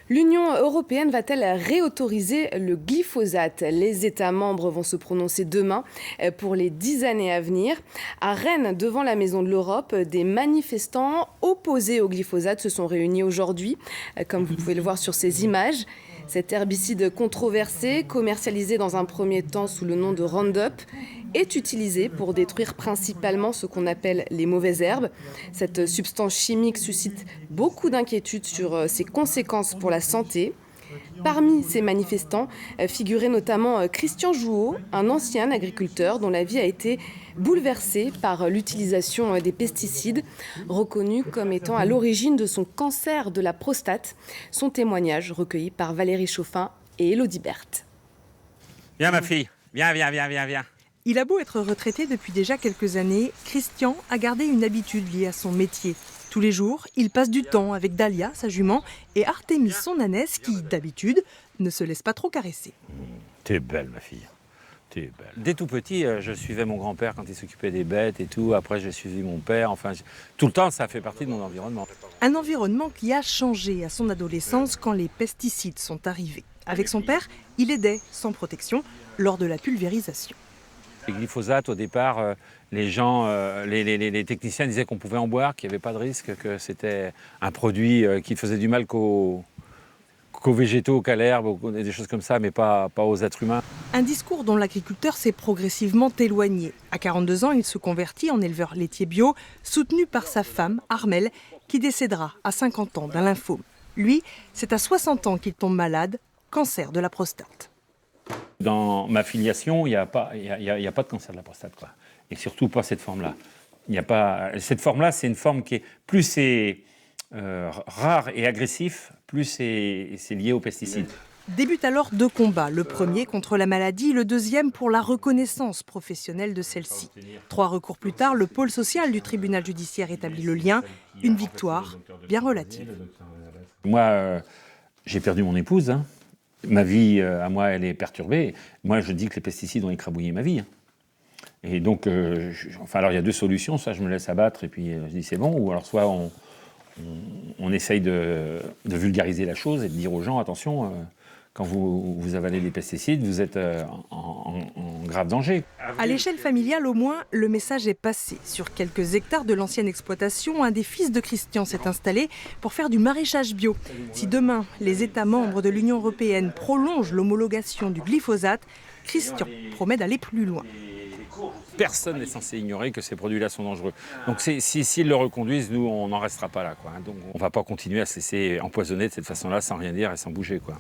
L'Union européenne va-t-elle réautoriser le glyphosate? Les États membres vont se prononcer demain pour les 10 années à venir. À Rennes, devant la Maison de l'Europe, des manifestants opposés au glyphosate se sont réunis aujourd'hui, comme vous pouvez le voir sur ces images. Cet herbicide controversé, commercialisé dans un premier temps sous le nom de Roundup, est utilisé pour détruire principalement ce qu'on appelle les mauvaises herbes. Cette substance chimique suscite beaucoup d'inquiétudes sur ses conséquences pour la santé. Parmi ces manifestants figurait notamment Christian Jouot, un ancien agriculteur dont la vie a été bouleversée par l'utilisation des pesticides, reconnu comme étant à l'origine de son cancer de la prostate. Son témoignage recueilli par Valérie Chauffin et Élodie Berthe. Viens ma fille, viens. Il a beau être retraité depuis déjà quelques années, Christian a gardé une habitude liée à son métier. Tous les jours, il passe du temps avec Dahlia, sa jument, et Artémis, son ânesse, qui, d'habitude, ne se laisse pas trop caresser. T'es belle ma fille, t'es belle. Dès tout petit, je suivais mon grand-père quand il s'occupait des bêtes et tout. Après, j'ai suivi mon père. Enfin, tout le temps, ça fait partie de mon environnement. Un environnement qui a changé à son adolescence quand les pesticides sont arrivés. Avec son père, il aidait, sans protection, lors de la pulvérisation. Le glyphosate, au départ, les gens, les techniciens disaient qu'on pouvait en boire, qu'il n'y avait pas de risque, que c'était un produit qui faisait du mal qu'aux végétaux, qu'à l'herbe, des choses comme ça, mais pas aux êtres humains. Un discours dont l'agriculteur s'est progressivement éloigné. À 42 ans, il se convertit en éleveur laitier bio, soutenu par sa femme, Armelle, qui décédera à 50 ans d'un lymphome. Lui, c'est à 60 ans qu'il tombe malade, cancer de la prostate. Dans ma filiation, il n'y a pas de cancer de la prostate, quoi. Et surtout pas cette forme-là. Cette forme-là, c'est une forme qui est plus c'est rare et agressif, plus c'est lié aux pesticides. Débutent alors deux combats, le premier contre la maladie, le deuxième pour la reconnaissance professionnelle de celle-ci. 3 recours plus tard, le pôle social du tribunal judiciaire établit le lien, une victoire bien relative. Moi, j'ai perdu mon épouse, hein. Ma vie, à moi, elle est perturbée. Moi, je dis que les pesticides ont écrabouillé ma vie. Et donc, alors il y a 2 solutions. Soit je me laisse abattre et puis je dis c'est bon, ou alors soit on essaye de vulgariser la chose et de dire aux gens, attention, quand vous avalez des pesticides, vous êtes en grave danger. À l'échelle familiale, au moins, le message est passé. Sur quelques hectares de l'ancienne exploitation, un des fils de Christian s'est installé pour faire du maraîchage bio. Si demain, les États membres de l'Union européenne prolongent l'homologation du glyphosate, Christian promet d'aller plus loin. Personne n'est censé ignorer que ces produits-là sont dangereux. Donc s'ils le reconduisent, nous, on n'en restera pas là, quoi. Donc on ne va pas continuer à se laisser empoisonner de cette façon-là sans rien dire et sans bouger, quoi.